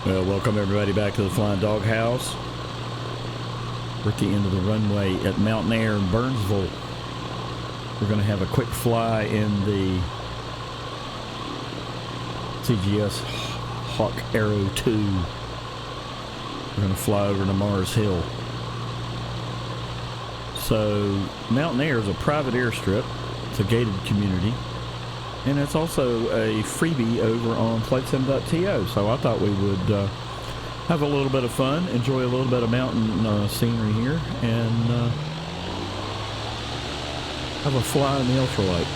Well, welcome everybody back to the Flying Doghouse. We're at the end of the runway at Mountain Aire in Burnsville. We're going to have a quick fly in the CGS Hawk Arrow 2. We're going to fly over to Mars Hill. So, Mountain Aire is a private airstrip. It's a gated community. And it's also a freebie over on Flightsim.to. So I thought we would have a little bit of fun, enjoy a little bit of mountain scenery here, and have a fly in the Ultralight.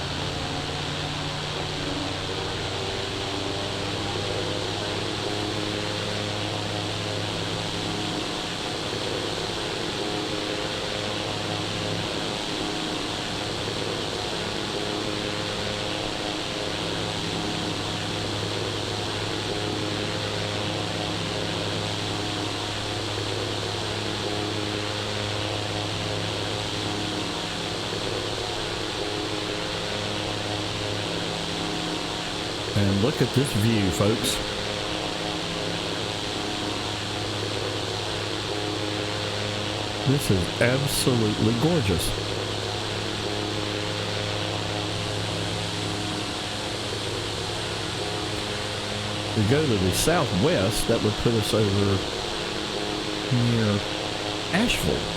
And look at this view, folks. This is absolutely gorgeous. We go to the southwest, that would put us over near Asheville.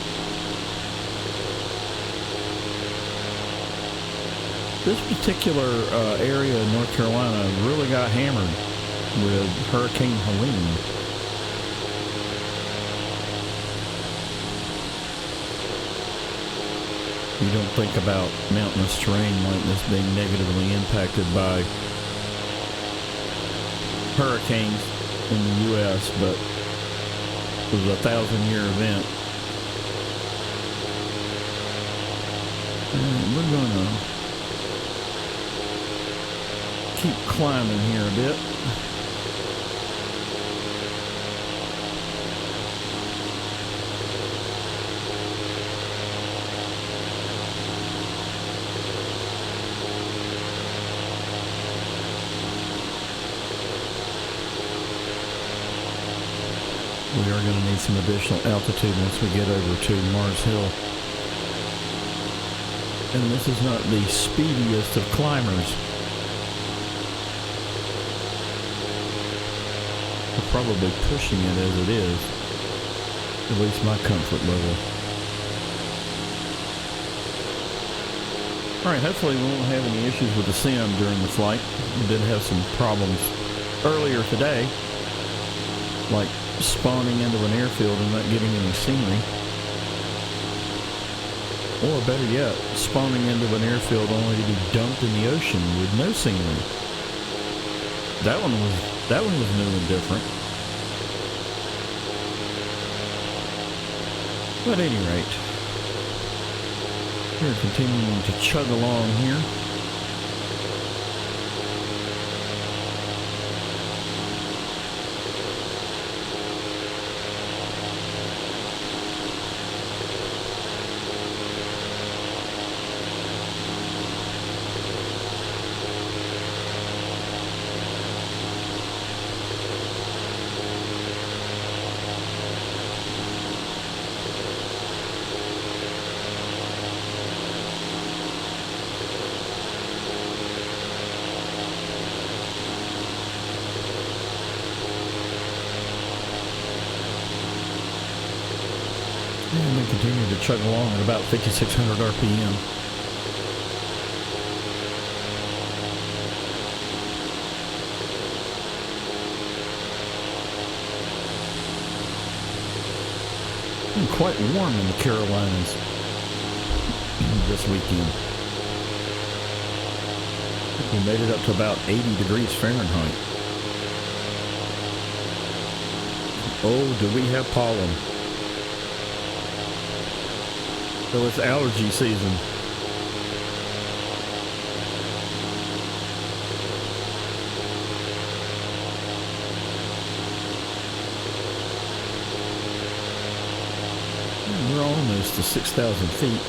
This particular area of North Carolina really got hammered with Hurricane Helene. You don't think about mountainous terrain like this being negatively impacted by hurricanes in the U.S., but it was a 1,000-year event. And we're going to keep climbing here a bit. We are going to need some additional altitude once we get over to Mars Hill. And this is not the speediest of climbers. Probably pushing it as it is, at least my comfort level. Alright, hopefully we won't have any issues with the sim during the flight. We did have some problems earlier today, like spawning into an airfield and not getting any scenery. Or better yet, spawning into an airfield only to be dumped in the ocean with no scenery. That one was new and different. But at any rate, we're continuing to chug along here. And we continue to chug along at about 5,600 RPM. And quite warm in the Carolinas this weekend. We made it up to about 80 degrees Fahrenheit. Oh, do we have pollen? So it's allergy season. And we're almost to 6,000 feet.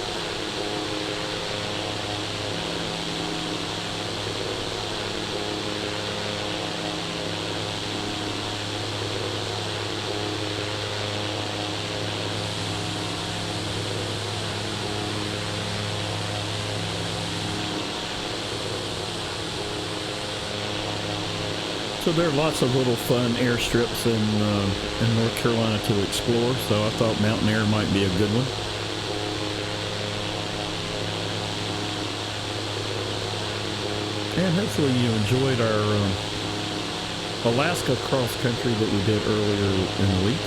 So there are lots of little fun airstrips in North Carolina to explore, so I thought Mountain Aire might be a good one. And hopefully you enjoyed our Alaska cross country that we did earlier in the week.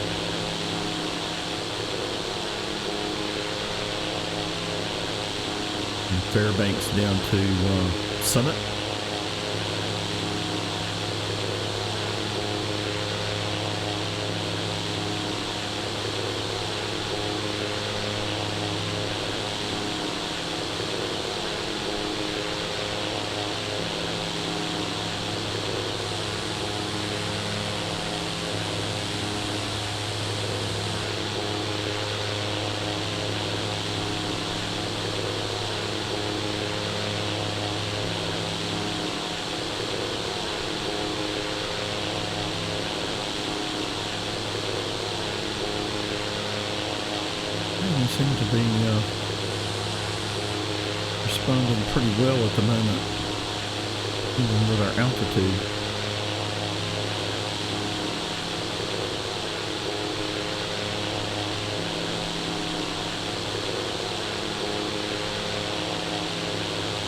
From Fairbanks down to Summit. Seem to be responding pretty well at the moment, even with our altitude.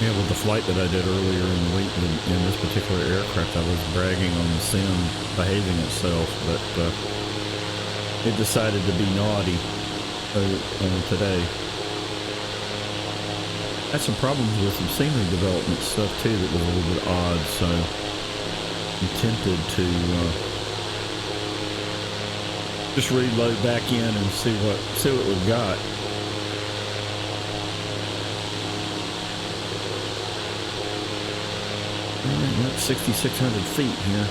Yeah, with the flight that I did earlier in the week in this particular aircraft, I was bragging on the sim behaving itself, but it decided to be naughty today. Had some problems with some scenery development stuff too that was a little bit odd, so I'm tempted to just reload back in and see what we've got. Alright, we're at 6,600 feet here.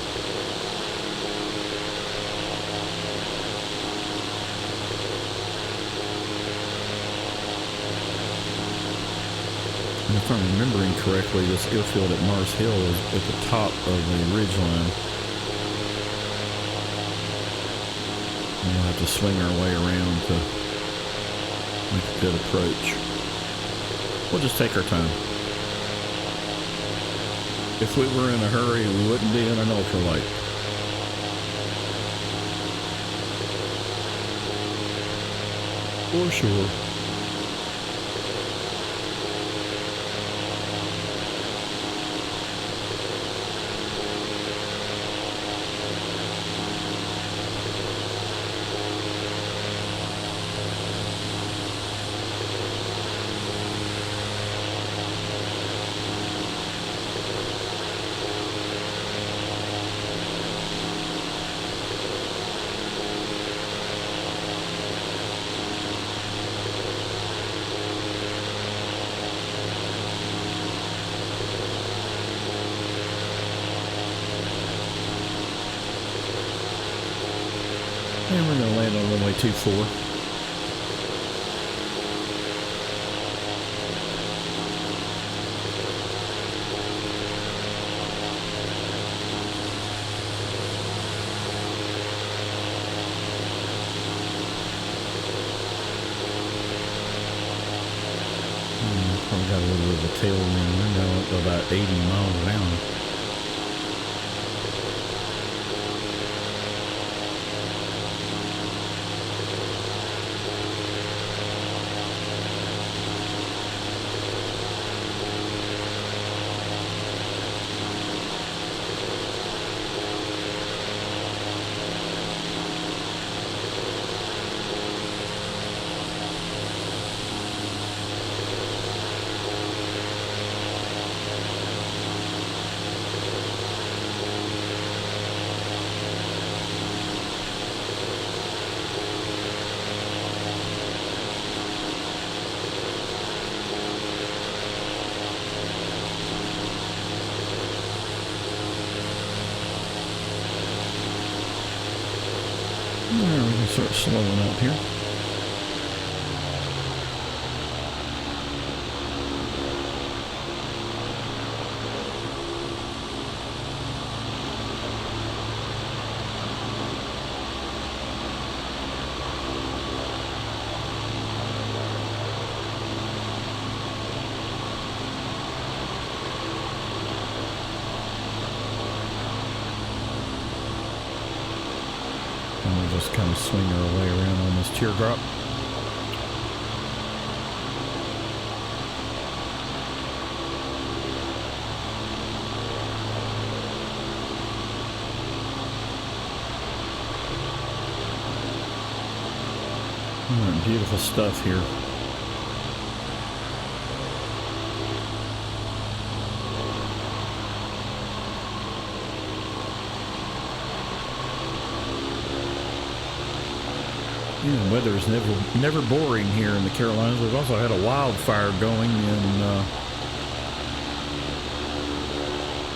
If I'm remembering correctly, this airfield at Mars Hill is at the top of the ridgeline. We'll have to swing our way around to make a good approach. We'll just take our time. If we were in a hurry, we wouldn't be in an ultralight. For sure. And we're going to land on runway 24. Probably got a little bit of a tailwind. We're now up to about 80 miles an hour. There, we can start slowing up here. just kind of swing our way around on this teardrop. Beautiful stuff here. Yeah, weather is never boring here in the Carolinas. We've also had a wildfire going in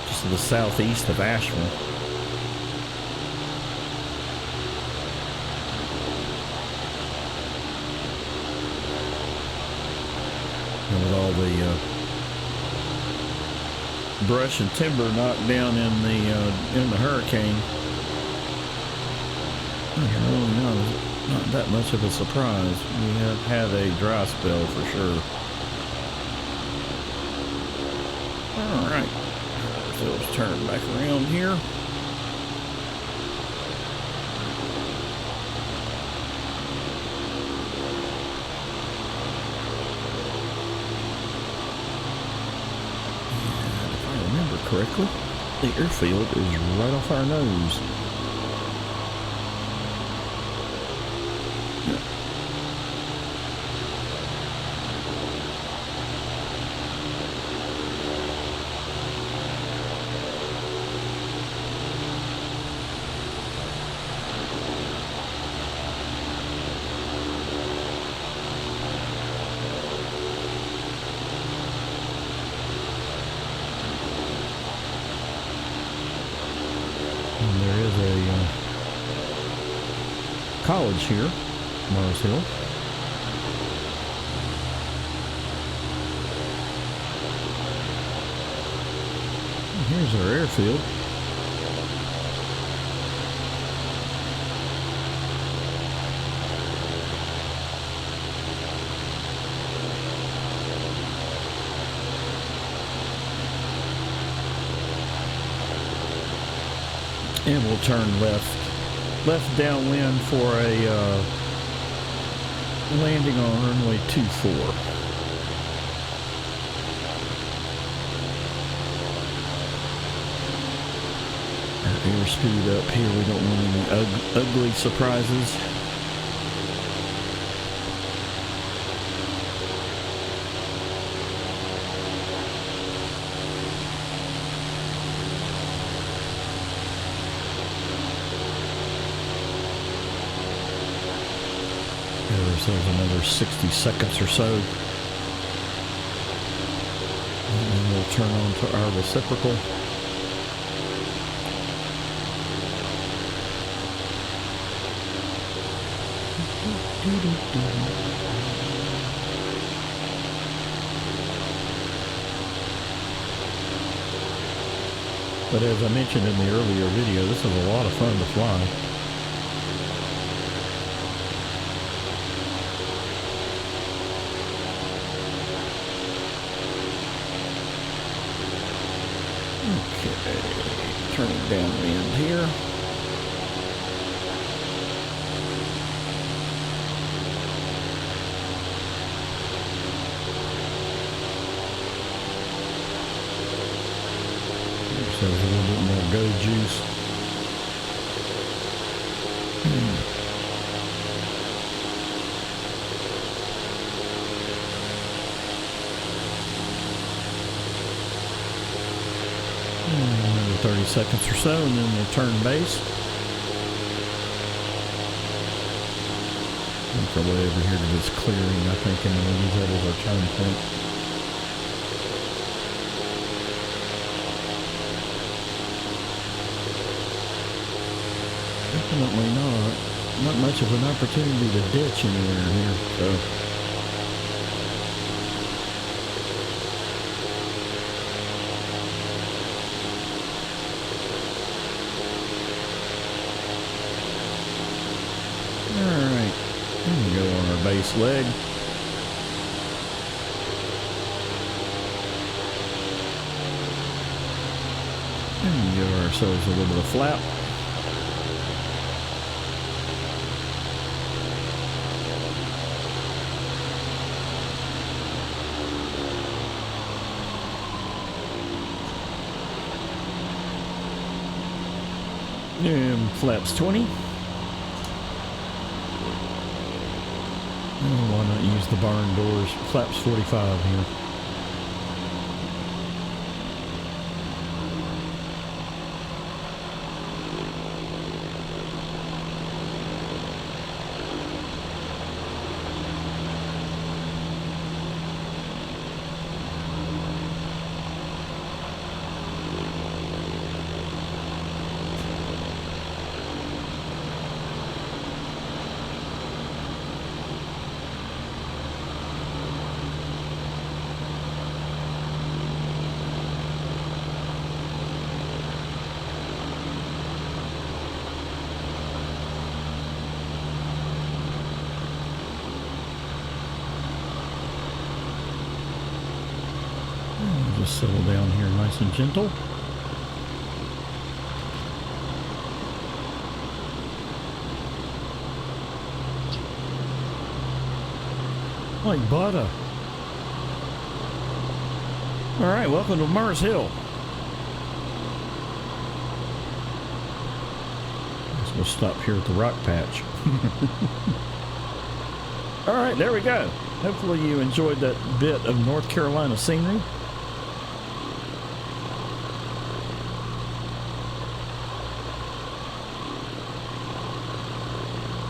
just to the southeast of Asheville. And with all the brush and timber knocked down in the hurricane, it's really not that much of a surprise. We have had a dry spell for sure. All right, so let's turn back around here. Correctly, the airfield is right off our nose. Yeah. College here, Mars Hill. And here's our airfield. And we'll turn left downwind for a landing on runway 24. Our airspeed up here. We don't want any ugly surprises. Ourselves another 60 seconds or so, and then we'll turn on to our reciprocal. But as I mentioned in the earlier video, this is a lot of fun to fly. Turning downwind here. So there's a little bit more go juice. Another 30 seconds or so, and then we'll turn base. Make our way over here to this clearing, I think, and then we'll use that as our turn point. Definitely not much of an opportunity to ditch anywhere here, so. Alright, here we go on our base leg. And give ourselves a little bit of flap. Flaps 20. Oh, why not use the barn doors? Flaps 45 here. Just settle down here nice and gentle. Like butter. All right, welcome to Mars Hill. We'll stop here at the rock patch. All right, there we go. Hopefully you enjoyed that bit of North Carolina scenery.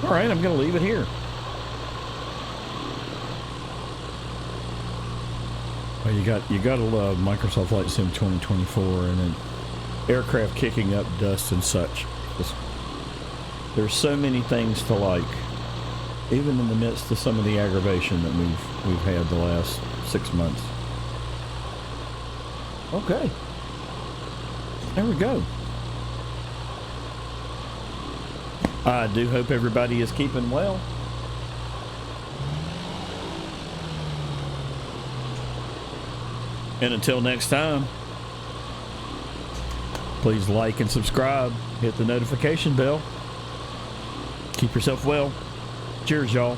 All right, I'm going to leave it here. Well, you got to love Microsoft Flight Sim 2024 and then aircraft kicking up dust and such. There's so many things to like, even in the midst of some of the aggravation that we've had the last 6 months. Okay, there we go. I do hope everybody is keeping well. And until next time, please like and subscribe. Hit the notification bell. Keep yourself well. Cheers, y'all.